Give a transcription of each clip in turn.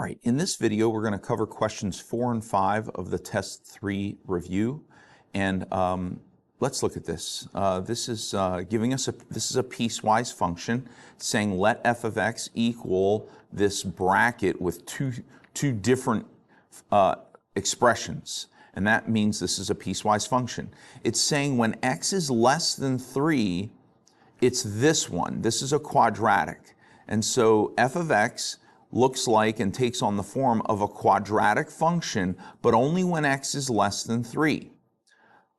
right, in this video we're going to cover questions 4 and 5 of the test 3 review, and let's look at this. This is giving us this is a piecewise function saying let f of x equal this bracket with two different expressions, and that means this is a piecewise function. It's saying when x is less than 3, it's this one. This is a quadratic, and so f of x looks like and takes on the form of a quadratic function, but only when x is less than 3.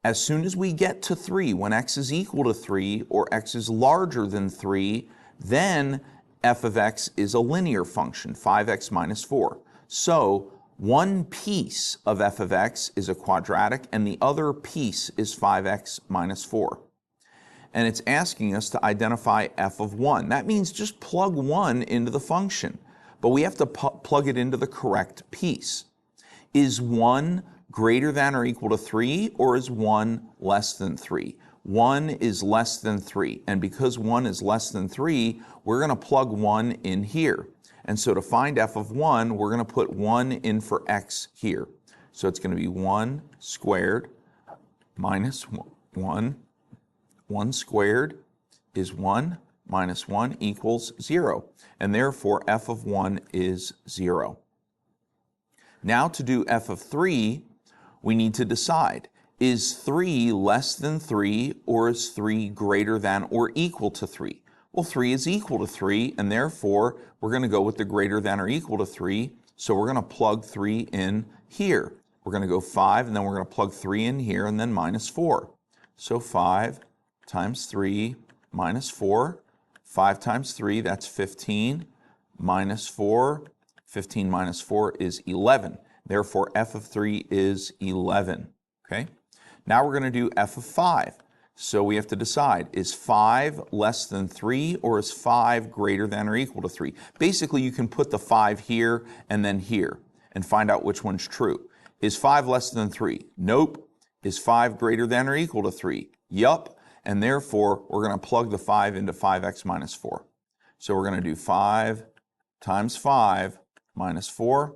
As soon as we get to 3, when x is equal to 3 or x is larger than 3, then f of x is a linear function, 5x minus 4. So one piece of f of x is a quadratic and the other piece is 5x minus 4. And it's asking us to identify f of 1. That means just plug 1 into the function, but we have to plug it into the correct piece. Is 1 greater than or equal to 3, or is 1 less than 3? 1 is less than 3, and because 1 is less than 3, we're going to plug 1 in here. And so to find f of 1, we're going to put 1 in for x here. So it's going to be 1 squared minus 1. 1 squared is 1 minus 1 equals 0, and therefore f of 1 is 0. Now to do f of 3, we need to decide, is 3 less than 3 or is 3 greater than or equal to 3? Well, 3 is equal to 3, and therefore we're going to go with the greater than or equal to 3, so we're going to plug 3 in here. We're going to go 5, and then we're going to plug 3 in here, and then minus 4. So 5 times 3 minus 4. 5 times 3, that's 15, minus 4. 15 minus 4 is 11. Therefore, f of 3 is 11. Okay? Now we're going to do f of 5. So we have to decide, is 5 less than 3 or is 5 greater than or equal to 3? Basically, you can put the 5 here and then here and find out which one's true. Is 5 less than 3? Nope. Is 5 greater than or equal to 3? Yup. And therefore, we're going to plug the 5 into 5x minus 4. So we're going to do 5 times 5 minus 4.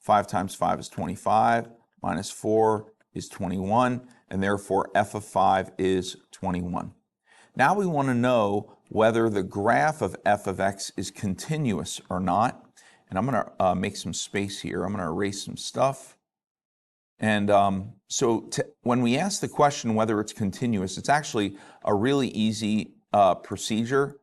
5 times 5 is 25, minus 4 is 21, and therefore f of 5 is 21. Now we want to know whether the graph of f of x is continuous or not. And I'm going to make some space here. I'm going to erase some stuff. And when we ask the question whether it's continuous, it's actually a really easy procedure.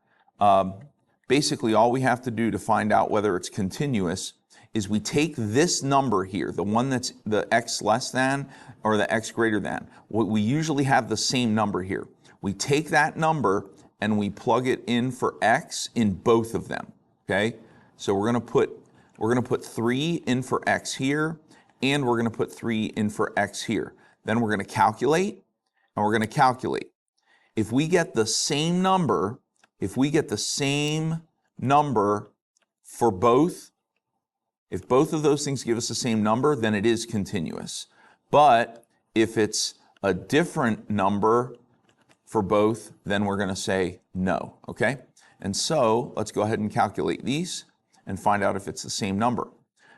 Basically, all we have to do to find out whether it's continuous is we take this number here, the one that's the x less than or the x greater than. We usually have the same number here. We take that number and we plug it in for x in both of them. Okay? So we're going to put 3 in for x here, and we're going to put 3 in for x here. Then we're going to calculate, and we're going to calculate. If we get the same number, for both, if both of those things give us the same number, then it is continuous. But if it's a different number for both, then we're going to say no, okay? And so let's go ahead and calculate these and find out if it's the same number.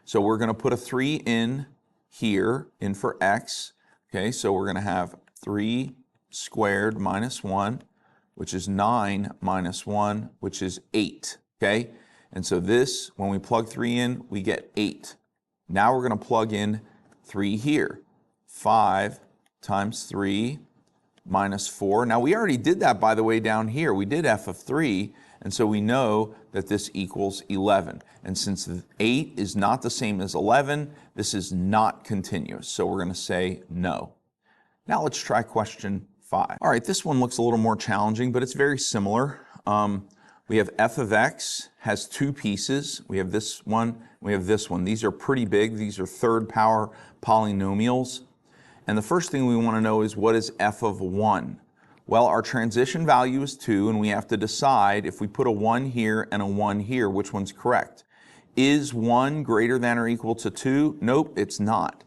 So we're going to put a 3 in here, in for x. Okay, so we're going to have 3 squared minus 1, which is 9 minus 1, which is 8. Okay, and so this, when we plug 3 in, we get 8. Now we're going to plug in 3 here. 5 times 3 minus 4. Now we already did that, by the way, down here. We did f of 3, and so we know that this equals 11. And since 8 is not the same as 11, this is not continuous. So we're going to say no. Now let's try question 5. All right, this one looks a little more challenging, but it's very similar. We have f of x has 2 pieces. We have this one, we have this one. These are pretty big. These are third power polynomials. And the first thing we want to know is, what is f of 1? Well, our transition value is 2, and we have to decide if we put a 1 here and a 1 here, which one's correct. Is 1 greater than or equal to 2? Nope, it's not.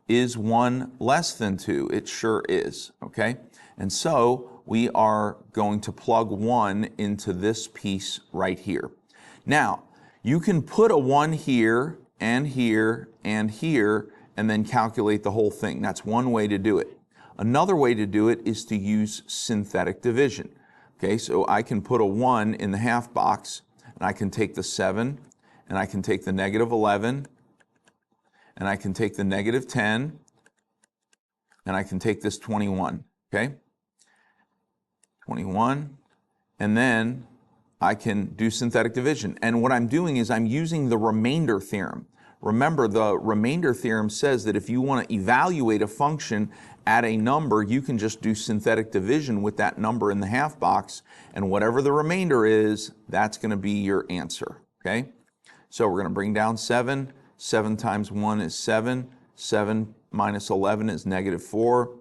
Is 1 less than 2? It sure is, okay? And so we are going to plug 1 into this piece right here. Now, you can put a 1 here and here, and here, and then calculate the whole thing. That's one way to do it. Another way to do it is to use synthetic division. Okay, so I can put a 1 in the half box, and I can take the 7, and I can take the negative 11, and I can take the negative 10, and I can take this 21, okay? 21, and then I can do synthetic division. And what I'm doing is I'm using the remainder theorem. Remember, the remainder theorem says that if you want to evaluate a function at a number, you can just do synthetic division with that number in the half box, and whatever the remainder is, that's going to be your answer, okay? So we're going to bring down 7. 7 times 1 is 7. 7 minus 11 is negative 4.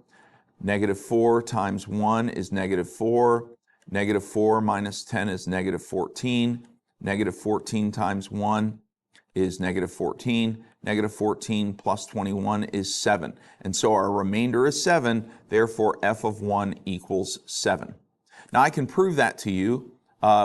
Negative 4 times 1 is negative 4. Negative 4 minus 10 is negative 14. Negative 14 times 1 is negative 14. Negative 14 plus 21 is 7. And so our remainder is 7, therefore f of 1 equals 7. Now I can prove that to you.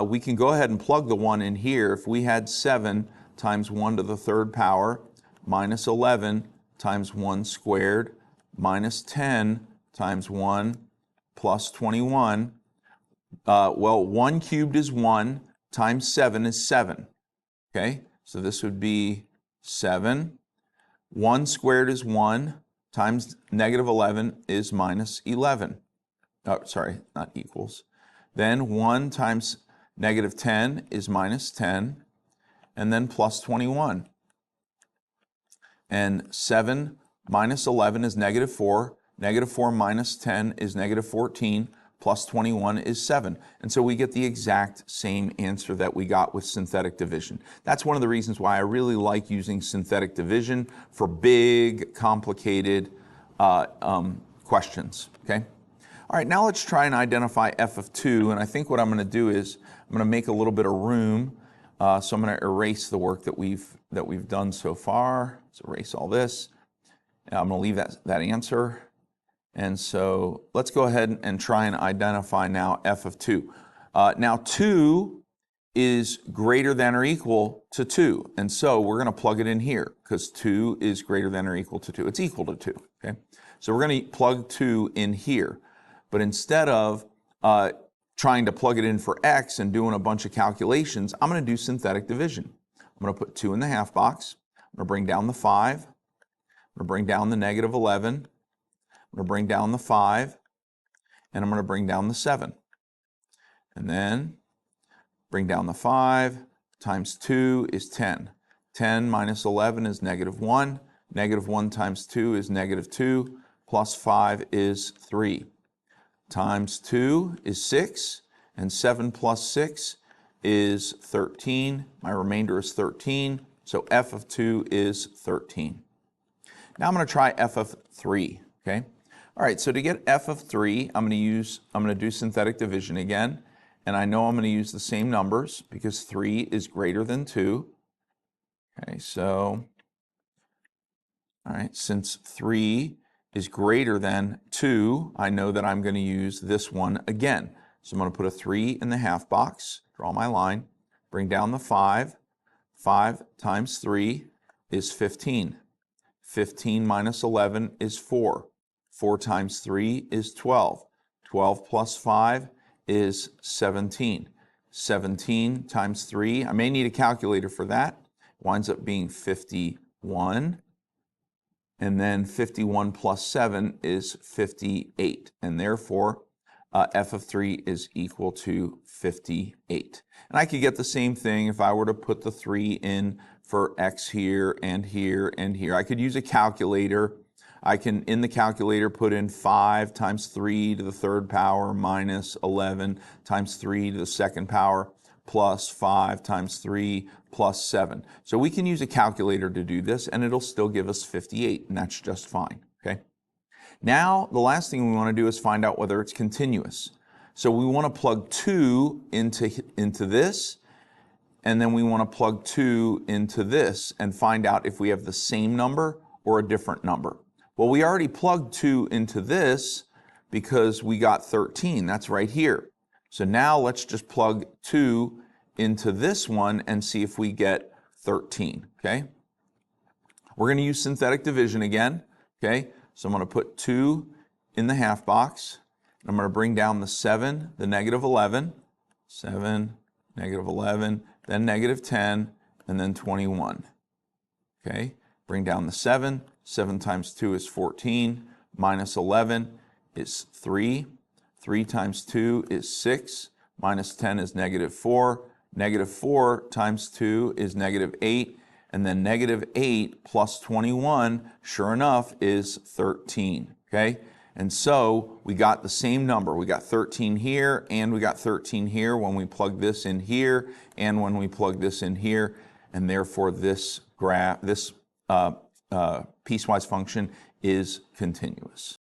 We can go ahead and plug the 1 in here. If we had 7 times 1 to the third power minus 11 times 1 squared minus 10 times 1 plus 21, well, 1 cubed is 1 times 7 is 7. Okay, so this would be 7. 1 squared is 1 times negative 11 is minus 11. Oh, sorry, not equals. Then 1 times negative 10 is minus 10, and then plus 21. And 7 minus 11 is negative 4. Negative 4 minus 10 is negative 14. Plus 21 is 7. And so we get the exact same answer that we got with synthetic division. That's one of the reasons why I really like using synthetic division for big, complicated questions, okay? All right, now let's try and identify f of 2. And I think what I'm going to do is I'm going to make a little bit of room. So I'm going to erase the work that we've done so far. Let's erase all this. And I'm going to leave that answer. And so let's go ahead and try and identify now f of 2. Now 2 is greater than or equal to 2. And so we're going to plug it in here because 2 is greater than or equal to 2. It's equal to 2. Okay? So we're going to plug 2 in here. But instead of trying to plug it in for x and doing a bunch of calculations, I'm going to do synthetic division. I'm going to put 2 in the half box. I'm going to bring down the 5. I'm going to bring down the negative 11. I'm going to bring down the 5, and I'm going to bring down the 7. And then bring down the 5 times 2 is 10. 10 minus 11 is negative 1. Negative 1 times 2 is negative 2. Plus 5 is 3. Times 2 is 6, and 7 plus 6 is 13. My remainder is 13, so f of 2 is 13. Now I'm going to try f of 3, okay? All right, so to get f of 3, I'm going to do synthetic division again, and I know I'm going to use the same numbers because 3 is greater than 2. Okay, so, all right, since 3 is greater than 2, I know that I'm going to use this one again. So I'm going to put a 3 in the half box, draw my line, bring down the 5. 5 times 3 is 15. 15 minus 11 is 4. 4 times 3 is 12. 12 plus 5 is 17. 17 times 3, I may need a calculator for that, winds up being 51. And then 51 plus 7 is 58. And therefore, f of 3 is equal to 58. And I could get the same thing if I were to put the 3 in for x here and here and here. I could use a calculator. I can, in the calculator, put in 5 times 3 to the third power minus 11 times 3 to the second power plus 5 times 3 plus 7. So we can use a calculator to do this, and it'll still give us 58, and that's just fine, okay? Now, the last thing we want to do is find out whether it's continuous. So we want to plug 2 into this, and then we want to plug 2 into this and find out if we have the same number or a different number. Well, we already plugged 2 into this because we got 13. That's right here. So now let's just plug 2 into this one and see if we get 13, okay? We're going to use synthetic division again, okay? So I'm going to put 2 in the half box. I'm going to bring down the 7, the negative 11, 7, negative 11, then negative 10, and then 21. Okay, bring down the 7. 7 times 2 is 14, minus 11 is 3. 3 times 2 is 6, minus 10 is negative 4. Negative 4 times 2 is negative 8, and then negative 8 plus 21, sure enough, is 13. Okay? And so we got the same number. We got 13 here, and we got 13 here when we plug this in here, and when we plug this in here, and therefore this graph, this piecewise function is continuous.